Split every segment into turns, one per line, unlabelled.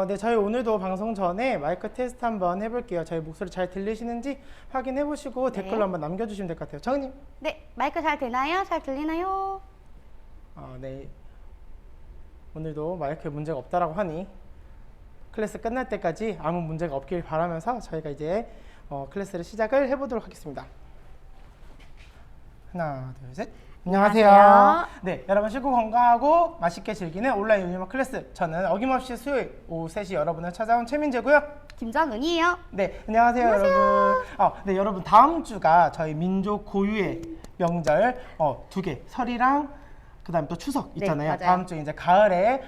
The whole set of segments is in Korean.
네, 저희 오늘도 방송 전에 마이크 테스트 한번 해볼게요. 저희 목소리 잘 들리시는지 확인해보시고
네.
댓글로 한번 남겨주시면 될 것 같아요. 정은님.
네, 마이크 잘 되나요? 잘 들리나요?
네. 오늘도 마이크에 문제가 없다라고 하니 클래스 끝날 때까지 아무 문제가 없길 바라면서 저희가 이제 클래스를 시작을 해보도록 하겠습니다. 하나, 둘, 셋. 안녕하세요.
안녕하세요.
네, 여러분 쉽고 건강하고 맛있게 즐기는 온라인 유니버 클래스. 저는 어김없이 수요일 오후 3시 여러분을 찾아온 최민재고요.
김정은이에요.
네, 안녕하세요, 여러분. 네, 여러분 다음 주가 저희 민족 고유의 명절 두 개, 설이랑 그다음 또 추석 있잖아요.
네, 맞아요.
다음 주 이제 가을에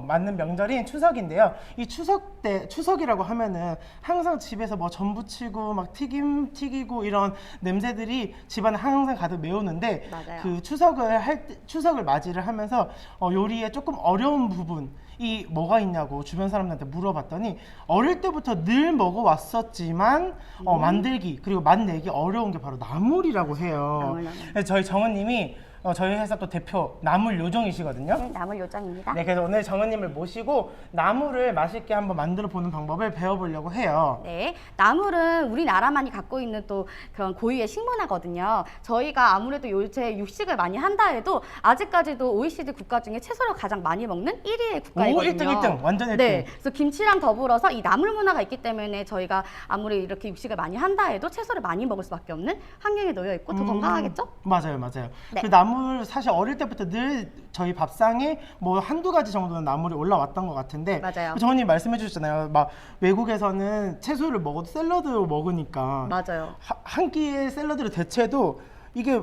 맞는 명절인 추석인데요. 이 추석 때 추석이라고 하면은 항상 집에서 뭐 전 부치고 막 튀김 튀기고 이런 냄새들이 집안에 항상 가득 메우는데
맞아요.
그 추석을 맞이를 하면서 요리에 조금 어려운 부분 이 뭐가 있냐고 주변 사람들한테 물어봤더니 어릴 때부터 늘 먹어왔었지만 만들기 그리고 맛내기 어려운 게 바로 나물이라고 해요.
나물.
그래서 저희 정은님이 저희 회사 또 대표 나물 요정이시거든요.
네, 나물 요정입니다.
네, 그래서 오늘 정은님을 모시고 나물을 맛있게 한번 만들어 보는 방법을 배워보려고 해요.
네, 나물은 우리나라만이 갖고 있는 또 그런 고유의 식문화거든요. 저희가 아무래도 요새 육식을 많이 한다 해도 아직까지도 OECD 국가 중에 채소를 가장 많이 먹는 1위의 국가이거든요.
1등, 완전 1등.
네, 그래서 김치랑 더불어서 이 나물 문화가 있기 때문에 저희가 아무리 이렇게 육식을 많이 한다 해도 채소를 많이 먹을 수밖에 없는 환경에 놓여 있고 더 건강하겠죠?
맞아요.
네.
그 나물 사실 어릴 때부터 늘 저희 밥상에 뭐 한두 가지 정도는 나물이 올라왔던 것 같은데
맞아요.
정은님 말씀해 주셨잖아요. 막 외국에서는 채소를 먹어도 샐러드로 먹으니까
맞아요.
한 끼의 샐러드를 대체도 이게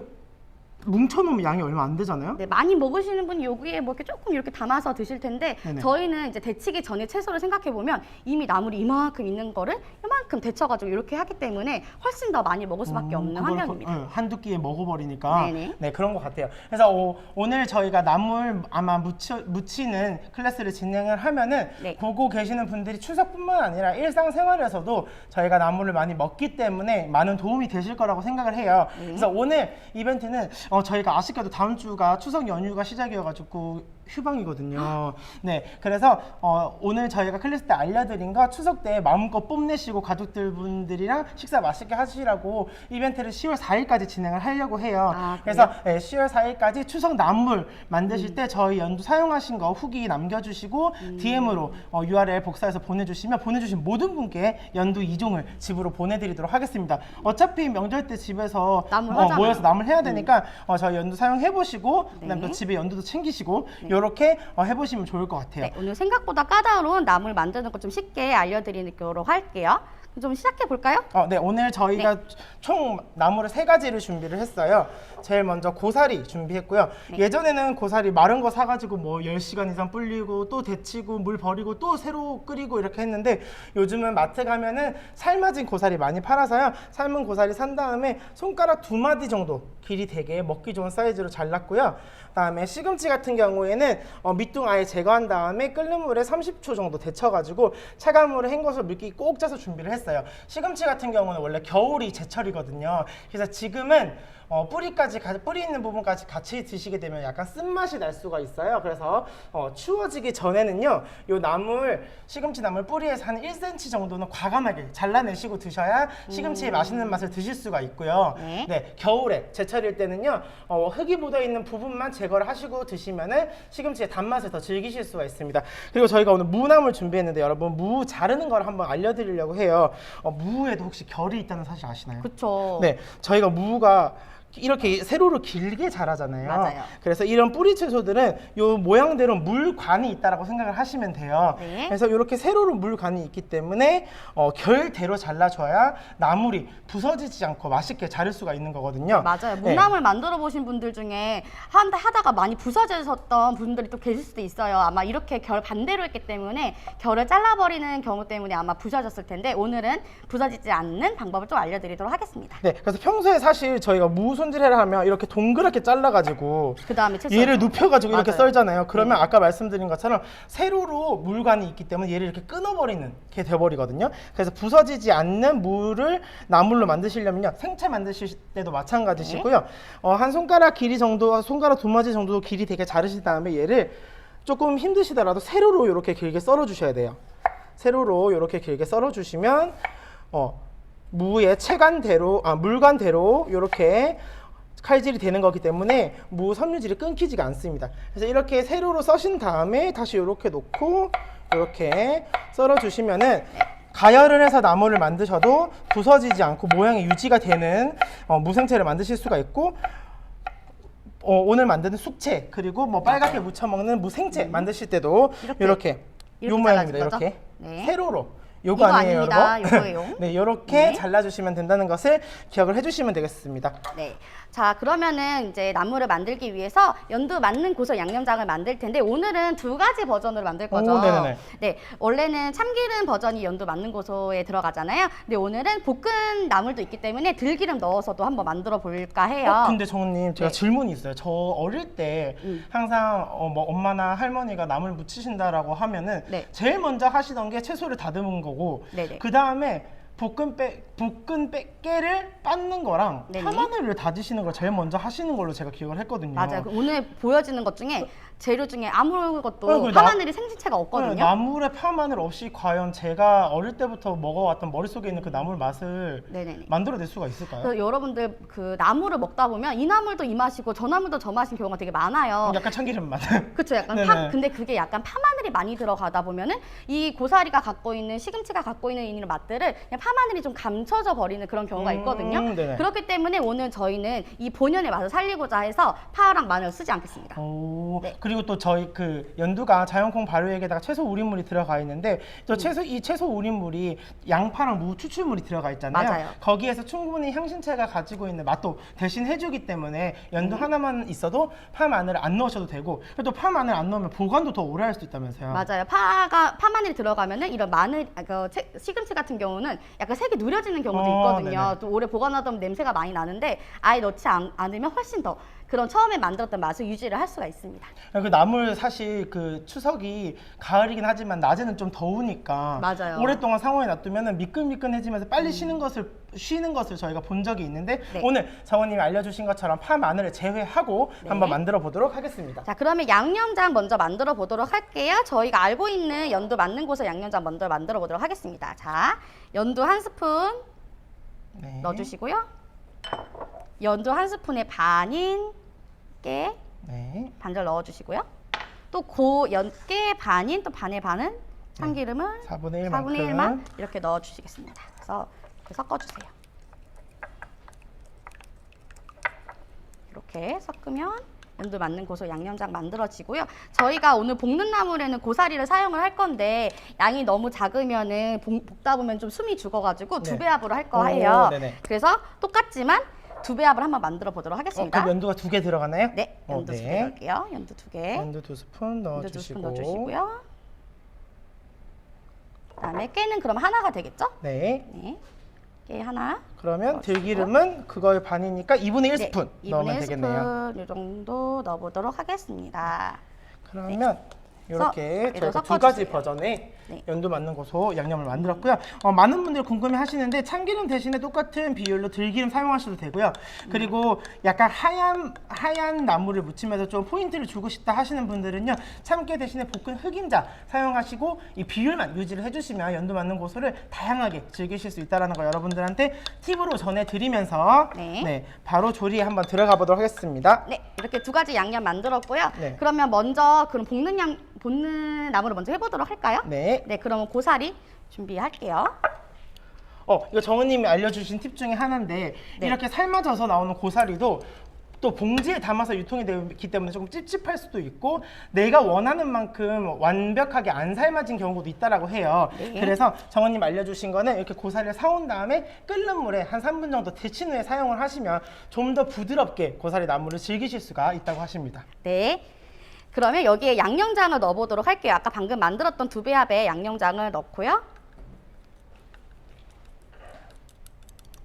뭉쳐놓으면 양이 얼마 안 되잖아요.
네, 많이 먹으시는 분이 여기에 뭐 이렇게 조금 이렇게 담아서 드실 텐데
네네.
저희는 이제 데치기 전에 채소를 생각해 보면 이미 나물이 이만큼 있는 거를 이만큼 데쳐가지고 이렇게 하기 때문에 훨씬 더 많이 먹을 수밖에 없는
그걸
환경입니다.
한두 끼에 먹어버리니까
네네.
네 그런 것 같아요. 그래서 오늘 저희가 나물 아마 무치는 클래스를 진행을 하면은
네.
보고 계시는 분들이 추석뿐만 아니라 일상생활에서도 저희가 나물을 많이 먹기 때문에 많은 도움이 되실 거라고 생각을 해요.
네.
그래서 오늘 이벤트는 저희가 아쉽게도 다음 주가 추석 연휴가 시작이어가지고 휴방이거든요. 네, 그래서 오늘 저희가 클래스 때 알려드린 거 추석 때 마음껏 뽐내시고 가족들 분들이랑 식사 맛있게 하시라고 이벤트를 10월 4일까지 진행을 하려고 해요. 그래서 10월 4일까지 추석 나물 만드실 때 저희 연두 사용하신 거 후기 남겨주시고 DM으로 URL 복사해서 보내주시면 보내주신 모든 분께 연두 2종을 집으로 보내드리도록 하겠습니다. 어차피 명절 때 집에서
나물 하잖아요.
모여서 나물 해야 되니까 저희 연두 사용해보시고 그다음에 또 집에 연두도 챙기시고 이렇게 해보시면 좋을 것 같아요.
네, 오늘 생각보다 까다로운 나물 만드는 거 좀 쉽게 알려드리도록 할게요. 좀 시작해 볼까요?
네, 오늘 저희가 총 나물을 3가지를 준비를 했어요. 제일 먼저 고사리 준비했고요. 예전에는 고사리 마른 거 사가지고 뭐 10시간 이상 불리고 또 데치고 물 버리고 또 새로 끓이고 이렇게 했는데 요즘은 마트 가면은 삶아진 고사리 많이 팔아서요. 삶은 고사리 산 다음에 손가락 2마디 정도 길이 되게 먹기 좋은 사이즈로 잘랐고요. 그다음에 시금치 같은 경우에는 밑둥 아예 제거한 다음에 끓는 물에 30초 정도 데쳐가지고 차가운 물에 헹궈서 물기 꼭 짜서 준비를 했어요. 시금치 같은 경우는 원래 겨울이 제철이거든요. 그래서 지금은 뿌리 있는 부분까지 같이 드시게 되면 약간 쓴맛이 날 수가 있어요. 그래서 추워지기 전에는요, 요 나물, 시금치 나물 뿌리에서 한 1cm 정도는 과감하게 잘라내시고 드셔야 시금치의 맛있는 맛을 드실 수가 있고요. 네, 겨울에 제철일 때는요, 흙이 묻어 있는 부분만 제거를 하시고 드시면은 시금치의 단맛을 더 즐기실 수가 있습니다. 그리고 저희가 오늘 무나물 준비했는데 여러분 무 자르는 걸 한번 알려드리려고 해요. 무에도 혹시 결이 있다는 사실 아시나요?
그렇죠.
네, 저희가 무가 이렇게 세로로 길게 자라잖아요.
맞아요.
그래서 이런 뿌리 채소들은 요 모양대로 물관이 있다라고 생각을 하시면 돼요.
네.
그래서 이렇게 세로로 물관이 있기 때문에 결대로 잘라줘야 나물이 부서지지 않고 맛있게 자를 수가 있는 거거든요.
맞아요.
네.
무나물 만들어 보신 분들 중에 하다가 많이 부서졌던 분들이 또 계실 수도 있어요. 아마 이렇게 결 반대로 했기 때문에 결을 잘라버리는 경우 때문에 아마 부서졌을 텐데 오늘은 부서지지 않는 방법을 좀 알려드리도록 하겠습니다.
네, 그래서 평소에 사실 저희가 무 손질을 하면 이렇게 동그랗게 잘라가지고
그 다음에 채소
얘를 눕혀가지고 이렇게
맞아요.
썰잖아요. 그러면 아까 말씀드린 것처럼 세로로 물관이 있기 때문에 얘를 이렇게 끊어버리는 게 돼버리거든요. 그래서 부서지지 않는 무를 나물로 만드시려면요, 생채 만드실 때도 마찬가지시고요. 한 손가락 길이 정도, 손가락 2마디 정도 길이 되게 자르신 다음에 얘를 조금 힘드시더라도 세로로 이렇게 길게 썰어 주셔야 돼요. 세로로 이렇게 길게 썰어주시면 무의 체간대로, 물간대로 이렇게 칼질이 되는 거기 때문에 무 섬유질이 끊기지가 않습니다. 그래서 이렇게 세로로 써신 다음에 다시 이렇게 놓고 이렇게 썰어주시면은 가열을 해서 나물을 만드셔도 부서지지 않고 모양이 유지가 되는 무생채를 만드실 수가 있고, 오늘 만드는 숙채 그리고 뭐 빨갛게 무쳐 먹는 무생채 만드실 때도 이렇게 요 모양입니다.
잘라줄
이렇게
네.
세로로.
이거
아니에요,
아닙니다.
여러분?
요거예요.
네, 이렇게
네.
잘라주시면 된다는 것을 기억을 해주시면 되겠습니다.
네. 자, 그러면은 이제 나물을 만들기 위해서 연두 맞는 고소 양념장을 만들 텐데 오늘은 두 가지 버전으로 만들 거죠.
오, 네네네.
네. 원래는 참기름 버전이 연두 맞는 고소에 들어가잖아요. 근데 오늘은 볶은 나물도 있기 때문에 들기름 넣어서도 한번 만들어 볼까 해요.
근데 정우님, 제가
네.
질문이 있어요. 저 어릴 때 항상 뭐 엄마나 할머니가 나물 무치신다라고 하면은
네.
제일 먼저 하시던 게 채소를 다듬은 거고,
네네.
그 다음에 볶은 깨를 빻는 거랑
네네.
파마늘을 다지시는 걸 제일 먼저 하시는 걸로 제가 기억을 했거든요.
맞아요. 오늘 보여지는 것 중에 재료 중에 아무것도
그
파마늘이 생진채가 없거든요.
네, 나물에 파마늘 없이 과연 제가 어릴 때부터 먹어왔던 머릿속에 있는 그 나물 맛을
네네네.
만들어낼 수가 있을까요?
그래서 여러분들 그 나물을 먹다 보면 이 나물도 이 맛이고 저 나물도 저 맛인 경우가 되게 많아요.
약간 참기름 맛.
그쵸, 약간
네네.
근데 그게 약간 파마늘이 많이 들어가다 보면은 이 고사리가 갖고 있는 시금치가 갖고 있는 이런 맛들을 그냥 파마늘이 좀 감춰져 버리는 그런 경우가 있거든요.
네네.
그렇기 때문에 오늘 저희는 이 본연의 맛을 살리고자 해서 파랑 마늘을 쓰지 않겠습니다.
오,
네.
그리고 또 저희 그 연두가 자연콩 발효액에다가 채소 우린물이 들어가 있는데 또 이 채소 우린물이 양파랑 무 추출물이 들어가 있잖아요.
맞아요.
거기에서 충분히 향신채가 가지고 있는 맛도 대신 해주기 때문에 연두 하나만 있어도 파 마늘을 안 넣으셔도 되고, 또 파 마늘 안 넣으면 보관도 더 오래 할 수 있다면서요.
맞아요. 파마늘이 들어가면은 이런 시금치 같은 경우는 약간 색이 누려지는 경우도 있거든요.
네네.
또 오래 보관하다 보면 냄새가 많이 나는데 아예 넣지 않으면 훨씬 더 그런 처음에 만들었던 맛을 유지를 할 수가 있습니다.
그 나물 사실 그 추석이 가을이긴 하지만 낮에는 좀 더우니까
맞아요.
오랫동안 상온에 놔두면은 미끈미끈해지면서 빨리 쉬는 것을 저희가 본 적이 있는데,
네.
오늘 정원님이 알려주신 것처럼 파 마늘을 제외하고
네.
한번 만들어 보도록 하겠습니다.
자, 그러면 양념장 먼저 만들어 보도록 할게요. 저희가 알고 있는 연두 맞는 곳의 양념장 먼저 만들어 보도록 하겠습니다. 자, 연두 한 스푼
네.
넣어주시고요. 연두 한 스푼에 반인 깨
네.
반절 넣어주시고요. 또 깨 반인 또 반의 반은 참기름을
4분의 1만큼
4분의 1만 이렇게 넣어주시겠습니다. 그래서 이렇게 섞어주세요. 이렇게 섞으면 연두 맞는 고소 양념장 만들어지고요. 저희가 오늘 볶는 나물에는 고사리를 사용을 할 건데 양이 너무 작으면은 볶다 보면 좀 숨이 죽어가지고
네.
두 배합으로 할 거예요.
네네.
그래서 똑같지만 두 배합을 한번 만들어 보도록 하겠습니다.
그럼 연두가 2개 들어가나요?
네, 연두 두 개 넣을게요. 연두 두 개.
연두 2스푼
연두 두 스푼
넣어주시고.
넣어주시고요. 그다음에 깨는 그럼 하나가 되겠죠?
네.
네, 깨 하나.
그러면
넣어주시고요.
들기름은 그거의 반이니까 2분의 1스푼
네,
넣으면
2분의 1
되겠네요.
스푼 이 정도 넣어보도록 하겠습니다.
그러면 이렇게
얘도
저희가 두 가지
섞어주세요.
버전의
네.
연두 맞는 고소 양념을 만들었고요. 많은 분들이 궁금해 하시는데 참기름 대신에 똑같은 비율로 들기름 사용하셔도 되고요. 그리고 약간 하얀 나물을 무치면서 좀 포인트를 주고 싶다 하시는 분들은요, 참깨 대신에 볶은 흑임자 사용하시고 이 비율만 유지를 해주시면 연두 맞는 고소를 다양하게 즐기실 수 있다는 거 여러분들한테 팁으로 전해드리면서
네.
바로 조리에 한번 들어가 보도록 하겠습니다.
네, 이렇게 두 가지 양념 만들었고요.
네.
그러면 먼저 그럼 볶는 나물을 먼저 해보도록 할까요?
네.
네, 그러면 고사리 준비할게요.
이거 정은님이 알려주신 팁 중에 하나인데,
네.
이렇게 삶아져서 나오는 고사리도 또 봉지에 담아서 유통이 되기 때문에 조금 찝찝할 수도 있고 내가 원하는 만큼 완벽하게 안 삶아진 경우도 있다라고 해요.
네.
그래서 정은님 알려주신 거는 이렇게 고사리를 사온 다음에 끓는 물에 한 3분 정도 데친 후에 사용을 하시면 좀 더 부드럽게 고사리 나물을 즐기실 수가 있다고 하십니다.
네. 그러면 여기에 양념장을 넣어보도록 할게요. 아까 방금 만들었던 두 배합의 양념장을 넣고요.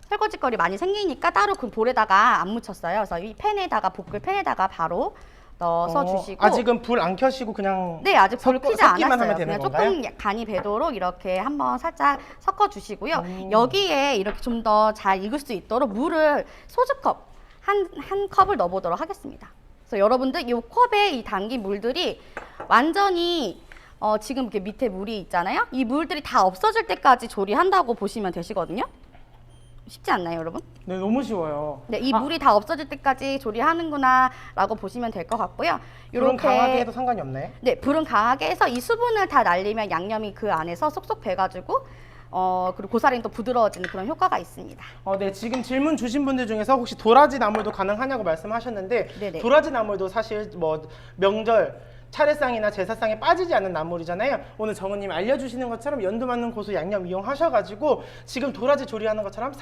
설거지거리 많이 생기니까 따로 그 볼에다가 안 묻혔어요. 그래서 이 볶을 팬에다가 바로 넣어서 주시고.
아직은 불 안 켜시고 그냥
네, 아직 불 켜지
섞기만
않았어요.
하면 되는
그냥
건가요?
조금 간이 배도록 이렇게 한번 살짝 섞어 주시고요. 여기에 이렇게 좀 더 잘 익을 수 있도록 물을 소주컵 한 컵을 넣어보도록 하겠습니다. 그래서 여러분들 이 컵에 이 담긴 물들이 완전히 지금 이렇게 밑에 물이 있잖아요. 이 물들이 다 없어질 때까지 조리한다고 보시면 되시거든요. 쉽지 않나요, 여러분?
네, 너무 쉬워요.
네, 이 물이 다 없어질 때까지 조리하는구나라고 보시면 될 것 같고요.
불은 강하게 해도 상관이 없네.
네, 불은 강하게 해서 이 수분을 다 날리면 양념이 그 안에서 쏙쏙 배가지고 그리고 고사리는 또 부드러워지는 그런 효과가 있습니다.
네, 지금 질문 주신 분들 중에서 혹시 도라지 나물도 가능하냐고 말씀하셨는데
네네.
도라지 나물도 사실 뭐 명절 차례상이나 제사상에 빠지지 않는 나물이잖아요. 오늘 정은님이 알려주시는 것처럼 연두 맞는 고수 양념 이용하셔가지고 지금 도라지 조리하는 것처럼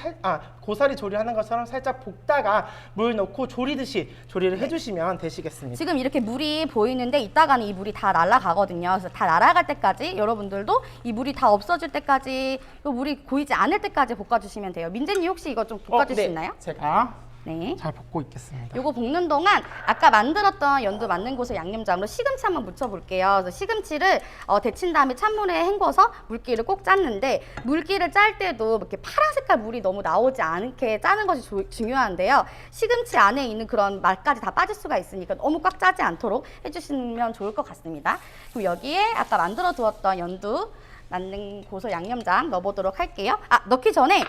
고사리 조리하는 것처럼 살짝 볶다가 물 넣고 조리듯이 조리를 해주시면 되시겠습니다.
지금 이렇게 물이 보이는데 이따가는 이 물이 다 날아가거든요. 그래서 다 날아갈 때까지 여러분들도 이 물이 다 없어질 때까지 이 물이 고이지 않을 때까지 볶아주시면 돼요. 민재님 혹시 이거 좀 볶아줄 수
네.
있나요?
제가
네.
잘 볶고 있겠습니다.
요거 볶는 동안 아까 만들었던 연두 맞는 고수 양념장으로 시금치 한번 묻혀볼게요. 그래서 시금치를 데친 다음에 찬물에 헹궈서 물기를 꼭 짰는데 물기를 짤 때도 이렇게 파란 색깔 물이 너무 나오지 않게 짜는 것이 중요한데요. 시금치 안에 있는 그런 맛까지 다 빠질 수가 있으니까 너무 꽉 짜지 않도록 해주시면 좋을 것 같습니다. 그리고 여기에 아까 만들어 두었던 연두 맞는 고수 양념장 넣어보도록 할게요. 넣기 전에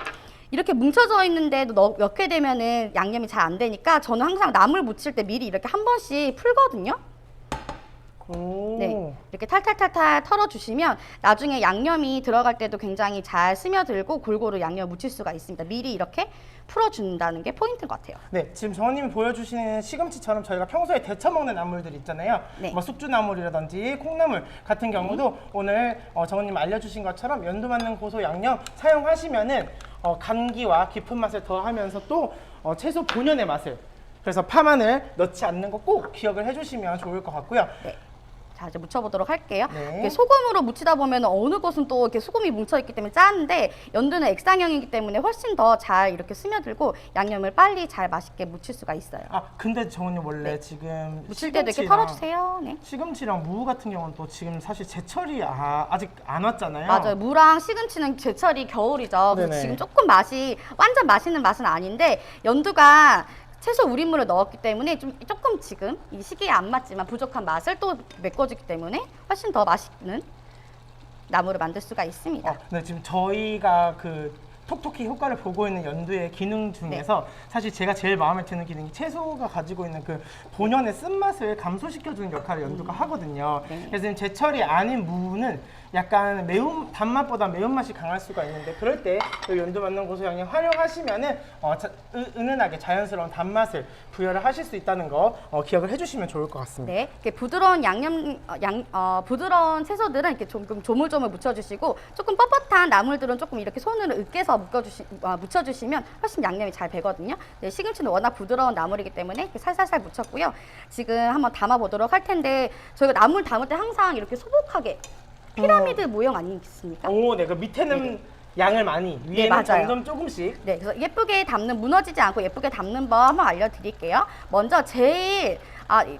이렇게 뭉쳐져 있는데도 넣게 되면은 양념이 잘 안 되니까 저는 항상 나물 무칠 때 미리 이렇게 한 번씩 풀거든요.
오.
네, 이렇게 탈탈탈탈 털어주시면 나중에 양념이 들어갈 때도 굉장히 잘 스며들고 골고루 양념을 묻힐 수가 있습니다. 미리 이렇게 풀어준다는 게 포인트인 것 같아요.
네, 지금 정원님이 보여주시는 시금치처럼 저희가 평소에 데쳐 먹는 나물들 있잖아요.
네.
뭐 숙주나물이라든지 콩나물 같은 경우도 오늘 정원님 알려주신 것처럼 연두 맞는 고소 양념 사용하시면은 감기와 깊은 맛을 더하면서 또 채소 본연의 맛을, 그래서 파마늘 넣지 않는 거 꼭 기억을 해주시면 좋을 것 같고요.
네. 자, 이제 묻혀보도록 할게요.
네.
이렇게 소금으로 묻히다 보면 어느 곳은 또 이렇게 소금이 뭉쳐있기 때문에 짜는데 연두는 액상형이기 때문에 훨씬 더 잘 이렇게 스며들고 양념을 빨리 잘 맛있게 묻힐 수가 있어요.
근데 정원님 원래
네.
지금
묻힐 때도 이렇게
시금치랑
털어주세요. 네.
시금치랑 무 같은 경우는 또 지금 사실 제철이 아직 안 왔잖아요.
맞아요. 무랑 시금치는 제철이 겨울이죠. 그래서
네네.
지금 조금 맛이 완전 맛있는 맛은 아닌데 연두가 채소 우린물을 넣었기 때문에 조금 지금 이 시기에 안 맞지만 부족한 맛을 또 메꿔주기 때문에 훨씬 더 맛있는 나물을 만들 수가 있습니다.
네, 지금 저희가 그 톡톡히 효과를 보고 있는 연두의 기능 중에서 사실 제가 제일 마음에 드는 기능이 채소가 가지고 있는 그 본연의 쓴맛을 감소시켜주는 역할을 연두가 하거든요.
네.
그래서 지금 제철이 아닌 무는 약간 단맛보다 매운맛이 강할 수가 있는데 그럴 때 그 연두 맞는 고소 양념 활용하시면은 은은하게 자연스러운 단맛을 부여를 하실 수 있다는 거 기억을 해주시면 좋을 것 같습니다.
네, 이렇게 부드러운 부드러운 채소들은 이렇게 조금 조물조물 묻혀주시고 조금 뻣뻣한 나물들은 조금 이렇게 손으로 으깨서 묻혀주시면 훨씬 양념이 잘 배거든요. 네, 시금치는 워낙 부드러운 나물이기 때문에 이렇게 살살살 묻혔고요. 지금 한번 담아보도록 할 텐데 저희가 나물 담을 때 항상 이렇게 소복하게 피라미드 모형 아니겠습니까?
네, 그 밑에는 양을 많이, 위에는
맞아요.
점점 조금씩.
네, 그래서 예쁘게 담는, 무너지지 않고 예쁘게 담는 법 한번 알려드릴게요. 먼저 제일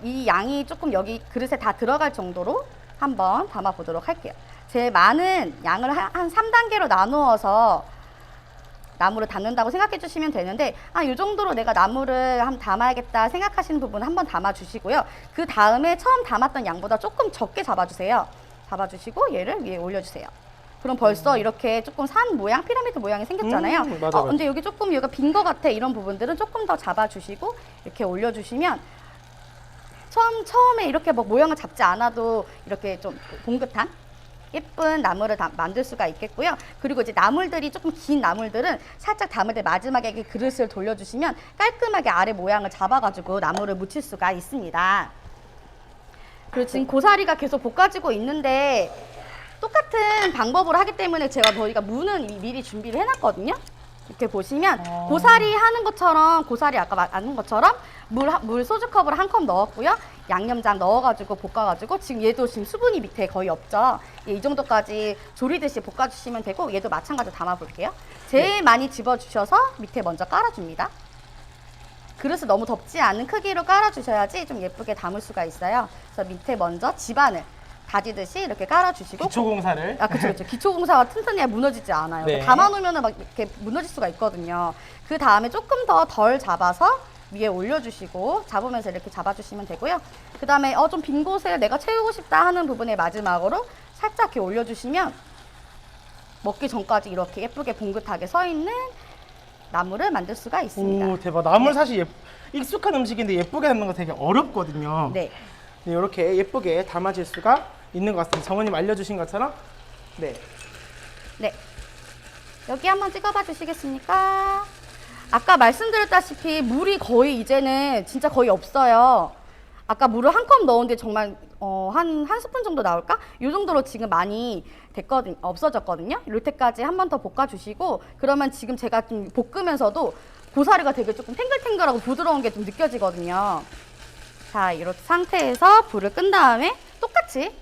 이 양이 조금 여기 그릇에 다 들어갈 정도로 한번 담아보도록 할게요. 제일 많은 양을 한 3단계로 나누어서 나물을 담는다고 생각해 주시면 되는데 이 정도로 내가 나물을 한번 담아야겠다 생각하시는 부분은 한번 담아주시고요. 그 다음에 처음 담았던 양보다 조금 적게 잡아주세요. 잡아주시고 얘를 위에 올려주세요. 그럼 벌써 이렇게 조금 산 모양, 피라미드 모양이 생겼잖아요.
맞아.
근데 여기 조금 여기가 빈 것 같아. 이런 부분들은 조금 더 잡아주시고 이렇게 올려주시면 처음에 이렇게 뭐 모양을 잡지 않아도 이렇게 좀 봉긋한 예쁜 나물을 만들 수가 있겠고요. 그리고 이제 나물들이 조금 긴 나물들은 살짝 담을 때 마지막에 이렇게 그릇을 돌려주시면 깔끔하게 아래 모양을 잡아가지고 나물을 묻힐 수가 있습니다. 그리고 지금 고사리가 계속 볶아지고 있는데 똑같은 방법으로 하기 때문에 저희가 무는 미리 준비를 해놨거든요. 이렇게 보시면 고사리 하는 것처럼 고사리 아까 하는 것처럼 물 소주컵으로 한 컵 넣었고요. 양념장 넣어가지고 볶아가지고 지금 얘도 지금 수분이 밑에 거의 없죠. 이 정도까지 조리듯이 볶아주시면 되고 얘도 마찬가지로 담아볼게요. 제일 많이 집어주셔서 밑에 먼저 깔아줍니다. 그릇을 너무 덥지 않은 크기로 깔아주셔야지 좀 예쁘게 담을 수가 있어요. 그래서 밑에 먼저 집안을 다지듯이 이렇게 깔아주시고
기초공사를.
그렇죠. 기초공사가 튼튼해야 무너지지 않아요.
네.
담아놓으면 막 이렇게 무너질 수가 있거든요. 그 다음에 조금 더 덜 잡아서 위에 올려주시고 잡으면서 이렇게 잡아주시면 되고요. 그 다음에 좀 빈 곳을 내가 채우고 싶다 하는 부분에 마지막으로 살짝 이렇게 올려주시면 먹기 전까지 이렇게 예쁘게 봉긋하게 서 있는 나물을 만들 수가 있습니다.
오, 대박. 나물 사실 익숙한 음식인데 예쁘게 담는 거 되게 어렵거든요.
네.
네, 이렇게 예쁘게 담아질 수가 있는 것 같습니다. 정원님 알려주신 것처럼. 네.
네. 여기 한번 찍어봐 주시겠습니까? 아까 말씀드렸다시피 물이 거의 이제는 진짜 거의 없어요. 아까 물을 한 컵 넣었는데 정말 한 스푼 정도 나올까? 이 정도로 지금 많이 됐거든요. 없어졌거든요. 이럴 때까지 한 번 더 볶아주시고 그러면 지금 제가 좀 볶으면서도 고사리가 되게 조금 탱글탱글하고 부드러운 게 좀 느껴지거든요. 자, 이렇게 상태에서 불을 끈 다음에 똑같이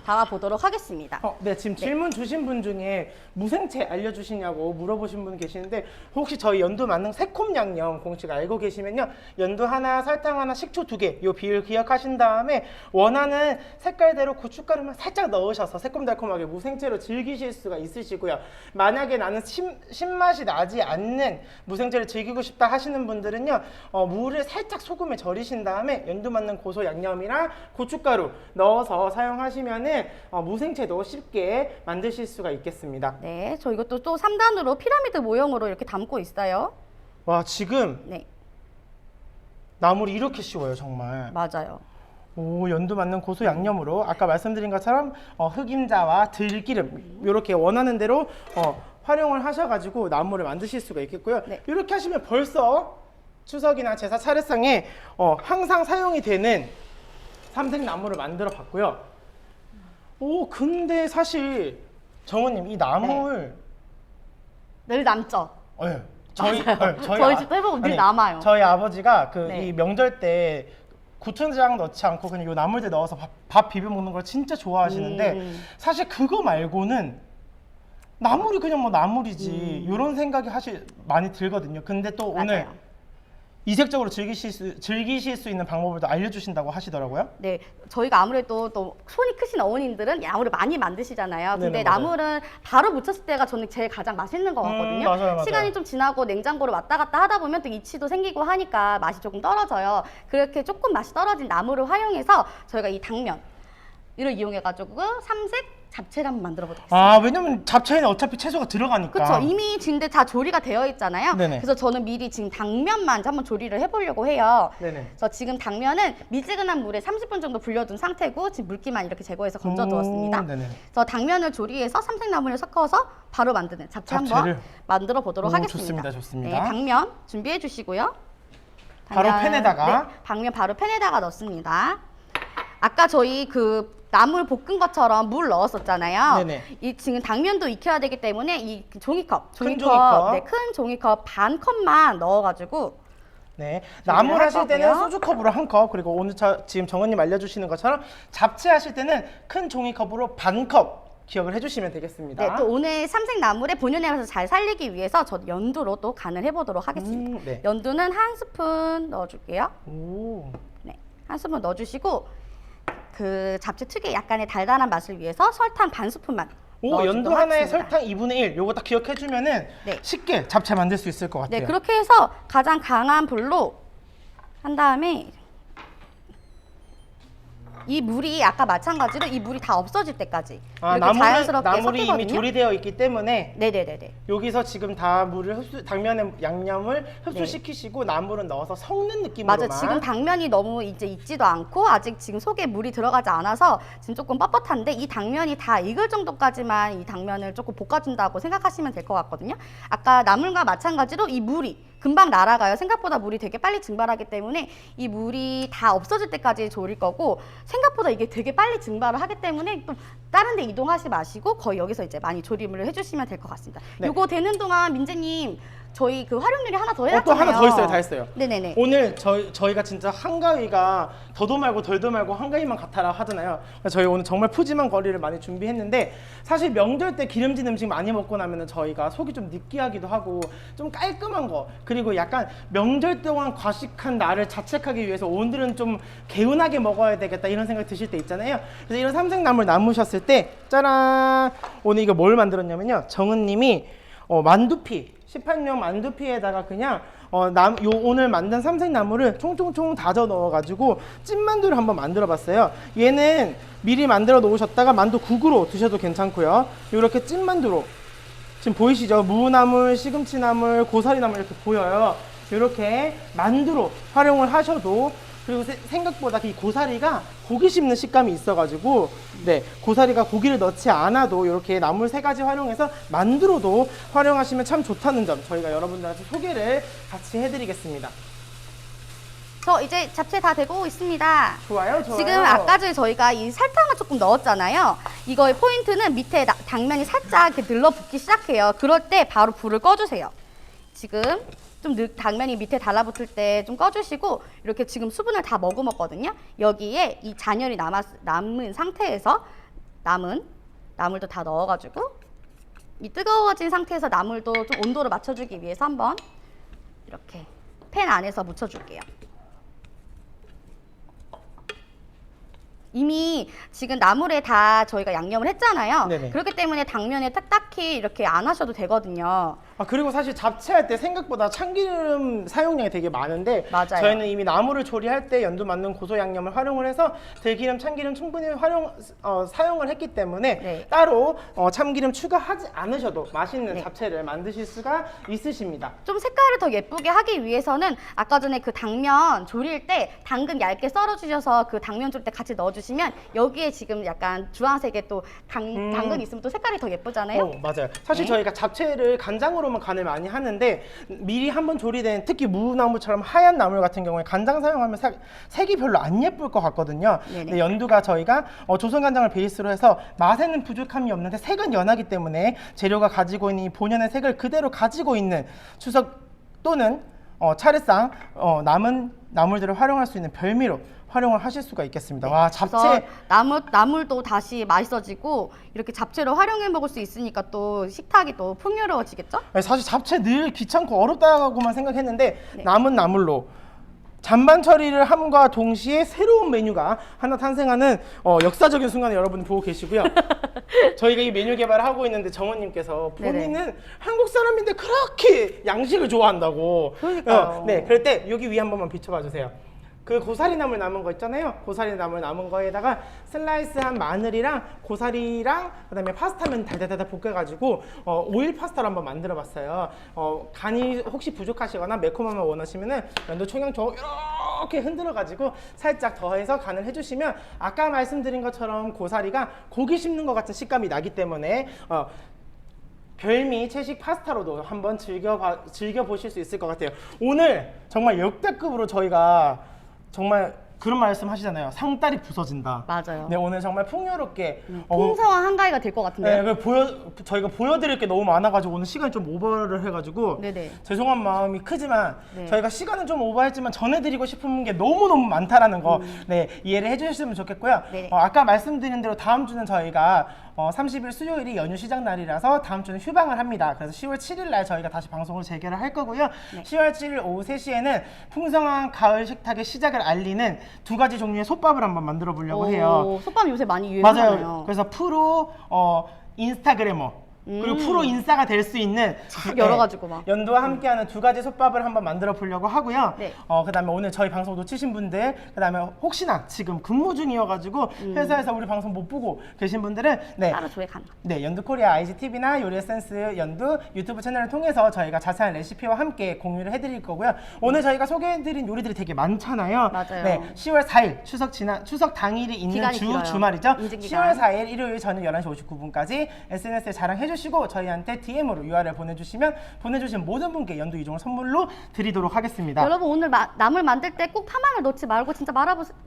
담아보도록 하겠습니다.
네, 지금 질문 주신 분 중에 무생채 알려주시냐고 물어보신 분 계시는데 혹시 저희 연두 만능 새콤 양념 공식 알고 계시면요. 연두 하나, 설탕 하나, 식초 2개 요 비율 기억하신 다음에 원하는 색깔대로 고춧가루만 살짝 넣으셔서 새콤달콤하게 무생채로 즐기실 수가 있으시고요. 만약에 나는 신맛이 나지 않는 무생채를 즐기고 싶다 하시는 분들은요. 물을 살짝 소금에 절이신 다음에 연두 만능 고소 양념이랑 고춧가루 넣어서 사용하시면은 무생채도 쉽게 만드실 수가 있겠습니다.
네, 저 이것도 또 3단으로 피라미드 모형으로 이렇게 담고 있어요.
와, 지금
네,
나물이 이렇게 쉬워요, 정말.
맞아요.
오, 연두 맞는 고소 양념으로 아까 말씀드린 것처럼 흑임자와 들기름 이렇게 원하는 대로 활용을 하셔가지고 나물을 만드실 수가 있겠고요.
네.
이렇게 하시면 벌써 추석이나 제사 차례상에 항상 사용이 되는 삼색나물을 만들어 봤고요. 오, 근데 사실 정원님 이 나물
늘 남죠?
네. 저희
저희 집도 해보고 늘 남아요.
저희 아버지가
네.
이 명절 때 고추장 넣지 않고 그냥 요 나물들 넣어서 밥 비벼 먹는 걸 진짜 좋아하시는데 사실 그거 말고는 나물이 그냥 뭐 나물이지 이런 생각이 사실 많이 들거든요. 근데 또 오늘
맞아요.
이색적으로 즐기실 수 있는 방법을 또 알려주신다고 하시더라고요.
네, 저희가 아무래도 또 손이 크신 어머님들은 나물을 많이 만드시잖아요. 근데
네네, 맞아요.
나물은 바로 무쳤을 때가 저는 제일 가장 맛있는 것 같거든요.
맞아요.
시간이 좀 지나고 냉장고로 왔다 갔다 하다 보면 또 이치도 생기고 하니까 맛이 조금 떨어져요. 그렇게 조금 맛이 떨어진 나물을 활용해서 저희가 이 당면 이를 이용해가지고 삼색 잡채를 한번 만들어 보도록 하겠습니다.
아, 왜냐면 잡채에는 어차피 채소가 들어가니까.
그렇죠. 이미 근데 다 조리가 되어 있잖아요.
네네.
그래서 저는 미리 지금 당면만 한번 조리를 해보려고 해요.
네네.
그래서 지금 당면은 미지근한 물에 30분 정도 불려둔 상태고 지금 물기만 이렇게 제거해서 건져두었습니다.
네네.
그래서 당면을 조리해서 삼색나물을 섞어서 바로 만드는 잡채
잡채를?
한번 만들어 보도록 하겠습니다.
좋습니다.
네, 당면 준비해 주시고요.
바로 팬에다가?
네, 당면 바로 팬에다가 넣습니다. 아까 저희 그 나물 볶은 것처럼 물 넣었었잖아요.
네네.
이 지금 당면도 익혀야 되기 때문에 이 종이컵,
큰 종이컵.
네, 큰 종이컵 반 컵만 넣어가지고
네, 나물 하실 때는
거고요.
소주컵으로 1컵, 그리고 오늘 지금 정원님 알려주시는 것처럼 잡채 하실 때는 큰 종이컵으로 반컵 기억을 해주시면 되겠습니다.
네, 또 오늘 삼색나물의 본연의 맛을 잘 살리기 위해서 저 연두로 또 간을 해보도록 하겠습니다.
네.
연두는 한 스푼 넣어줄게요.
오,
네, 한 스푼 넣어주시고 그 잡채 특유의 약간의 달달한 맛을 위해서 설탕 반 스푼만 넣어주도록
연두 하나에
하겠습니다.
설탕 2분의 1 요거 딱 기억해주면은
네.
쉽게 잡채 만들 수 있을 것 같아요.
네, 그렇게 해서 가장 강한 불로 한 다음에 이 물이 아까 마찬가지로 이 물이 다 없어질 때까지 이렇게 자연스럽게
나물이 이미
섞이거든요.
조리되어 있기 때문에
네네네네.
여기서 지금 다 물을 당면의 양념을 흡수시키시고 나물은 넣어서 섞는 느낌으로만.
맞아. 지금 당면이 너무 이제 익지도 않고 아직 지금 속에 물이 들어가지 않아서 지금 조금 뻣뻣한데 이 당면이 다 익을 정도까지만 이 당면을 조금 볶아준다고 생각하시면 될 것 같거든요. 아까 나물과 마찬가지로 이 물이 금방 날아가요. 생각보다 물이 되게 빨리 증발하기 때문에 이 물이 다 없어질 때까지 졸일 거고 생각보다 이게 되게 빨리 증발을 하기 때문에 또 다른 데 이동하지 마시고 거의 여기서 이제 많이 조림을 해주시면 될 것 같습니다.
네.
요거 되는 동안 민재님 저희 그 활용률이 하나 더
또
해놨잖아요.
하나 더 있어요. 다 했어요.
네네네.
오늘 저희가 진짜 한가위가 더도 말고 덜도 말고 한가위만 같아라 하잖아요. 저희 오늘 정말 푸짐한 거리를 많이 준비했는데 사실 명절 때 기름진 음식 많이 먹고 나면은 저희가 속이 좀 느끼하기도 하고 좀 깔끔한 거 그리고 약간 명절 동안 과식한 나를 자책하기 위해서 오늘은 좀 개운하게 먹어야 되겠다 이런 생각 드실 때 있잖아요. 그래서 이런 삼색나물 남으셨을 때 짜란 오늘 이거 뭘 만들었냐면요. 정은님이 만두피 시판용 만두피에다가 그냥 오늘 만든 삼색나물을 총총총 다져 넣어가지고 찐만두를 한번 만들어봤어요. 얘는 미리 만들어 놓으셨다가 만두국으로 드셔도 괜찮고요. 이렇게 찐만두로 지금 보이시죠? 무나물, 시금치나물, 고사리나물 이렇게 보여요. 이렇게 만두로 활용을 하셔도, 그리고 생각보다 이 고사리가 고기 씹는 식감이 있어가지고, 네, 고사리가 고기를 넣지 않아도 이렇게 나물 3가지 활용해서 만두로도 활용하시면 참 좋다는 점 저희가 여러분들한테 소개를 같이 해드리겠습니다.
저 이제 잡채 다 되고 있습니다.
좋아요, 좋아요.
지금 아까 전에 저희가 이 설탕을 조금 넣었잖아요. 이거의 포인트는 밑에 당면이 살짝 이렇게 늘러붙기 시작해요. 그럴 때 바로 불을 꺼주세요. 지금 좀 당면이 밑에 달라붙을 때 좀 꺼주시고, 이렇게 지금 수분을 다 머금었거든요. 여기에 이 잔열이 남은 상태에서 나물도 다 넣어가지고, 이 뜨거워진 상태에서 나물도 좀 온도를 맞춰주기 위해서 한번 이렇게 팬 안에서 묻혀줄게요. 이미 지금 나물에 다 저희가 양념을 했잖아요.
네네.
그렇기 때문에 당면에 딱히 이렇게 안 하셔도 되거든요.
그리고 사실 잡채할 때 생각보다 참기름 사용량이 되게 많은데,
맞아요.
저희는 이미 나물을 조리할 때 연두 만능 고소 양념을 활용을 해서 들기름, 참기름 충분히 사용을 했기 때문에
네.
따로 참기름 추가하지 않으셔도 맛있는
네.
잡채를 만드실 수가 있으십니다.
좀 색깔을 더 예쁘게 하기 위해서는 아까 전에 그 당면 조릴 때 당근 얇게 썰어 주셔서 그 당면 조릴 때 같이 넣어 주시면 여기에 지금 약간 주황색의 또 당근 있으면 또 색깔이 더 예쁘잖아요.
맞아요. 사실
네.
저희가 잡채를 간장으로만 간을 많이 하는데, 미리 한번 조리된 특히 무나물처럼 하얀 나물 같은 경우에 간장 사용하면 색이 별로 안 예쁠 것 같거든요.
네네.
근데 연두가 저희가 조선간장을 베이스로 해서 맛에는 부족함이 없는데 색은 연하기 때문에 재료가 가지고 있는 이 본연의 색을 그대로 가지고 있는 추석 또는 차례상 남은 나물들을 활용할 수 있는 별미로 활용을 하실 수가 있겠습니다. 와, 잡채
나물도 다시 맛있어지고 이렇게 잡채로 활용해 먹을 수 있으니까 또 식탁이 또 풍요로워지겠죠?
사실 잡채 늘 귀찮고 어렵다고만 생각했는데,
네.
남은 나물로 잔반 처리를 함과 동시에 새로운 메뉴가 하나 탄생하는 역사적인 순간을 여러분 보고 계시고요. 저희가 이 메뉴 개발을 하고 있는데 정원님께서 본인은
네네.
한국 사람인데 그렇게 양식을 좋아한다고.
그러니까요.
네, 그럴 때 여기 위에 한 번만 비춰봐 주세요. 그 고사리 나물 남은 거 있잖아요. 고사리 나물 남은 거에다가 슬라이스한 마늘이랑 고사리랑 그다음에 파스타면 달달달 볶아가지고 오일 파스타를 한번 만들어봤어요. 간이 혹시 부족하시거나 매콤함을 원하시면은 연두 청양초 이렇게 흔들어가지고 살짝 더해서 간을 해주시면, 아까 말씀드린 것처럼 고사리가 고기 씹는 것 같은 식감이 나기 때문에 별미 채식 파스타로도 한번 즐겨보실 수 있을 것 같아요. 오늘 정말 역대급으로 저희가 정말 그런 말씀 하시잖아요. 상다리 부서진다.
맞아요.
네, 오늘 정말 풍요롭게
풍성한 한가위가 될 것 같은데요.
네, 저희가 보여드릴 게 너무 많아가지고 오늘 시간이 좀 오버를 해가지고
네네.
죄송한 마음이 크지만,
네.
저희가 시간은 좀 오버했지만 전해드리고 싶은 게 너무너무 많다라는 거 네, 이해를 해주셨으면 좋겠고요.
네네.
아까 말씀드린 대로 다음 주는 저희가 30일 수요일이 연휴 시작 날이라서 다음 주는 휴방을 합니다. 그래서 10월 7일 날 저희가 다시 방송을 재개를 할 거고요.
네.
10월 7일 오후 3시에는 풍성한 가을 식탁의 시작을 알리는 2가지 종류의 솥밥을 한번 만들어 보려고 해요.
솥밥 요새 많이 유행하잖아요.
맞아요. 그래서 프로 인스타그래머 그리고 프로 인싸가 될 수 있는
열어가지고 막.
연두와 함께하는 2가지 솥밥을 한번 만들어 보려고 하고요.
네.
그다음에 오늘 저희 방송 놓치신 분들, 그다음에 혹시나 지금 근무 중이어가지고 회사에서 우리 방송 못 보고 계신 분들은
따로 조회 가능.
네, 연두코리아 IGTV나 요리에센스 연두 유튜브 채널을 통해서 저희가 자세한 레시피와 함께 공유를 해드릴 거고요. 오늘 저희가 소개해드린 요리들이 되게 많잖아요.
맞아요.
네, 10월 4일 추석 당일이 있는
기간이 길어요.
주말이죠.
인증 기간.
10월 4일 일요일 저녁 11시 59분까지 SNS에 자랑해주시고 저희한테 DM으로 URL 보내주시면 보내주신 모든 분께 연두 2종을 선물로 드리도록 하겠습니다.
여러분 오늘 나물 만들 때 꼭 파마늘 넣지 말고 진짜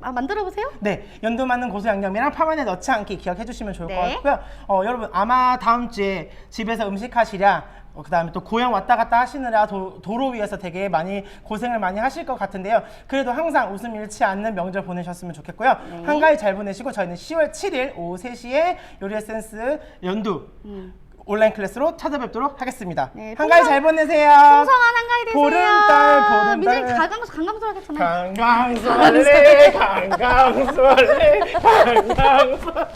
만들어보세요.
네, 연두 맞는 고소 양념이랑 파마늘 넣지 않기 기억해 주시면 좋을 것
네.
같고요. 여러분 아마 다음 주에 집에서 음식하시랴, 그다음에 또 고향 왔다 갔다 하시느라 도로 위에서 되게 많이 고생을 많이 하실 것 같은데요. 그래도 항상 웃음 잃지 않는 명절 보내셨으면 좋겠고요.
네.
한가위 잘 보내시고 저희는 10월 7일 오후 3시에 요리 에센스 연두 온라인 클래스로 찾아뵙도록 하겠습니다.
네,
한가위 잘 보내세요.
풍성한 한가위 되세요.
보름달
민정이 강강술 하겠잖아요.
강강설레 강강설레 강강설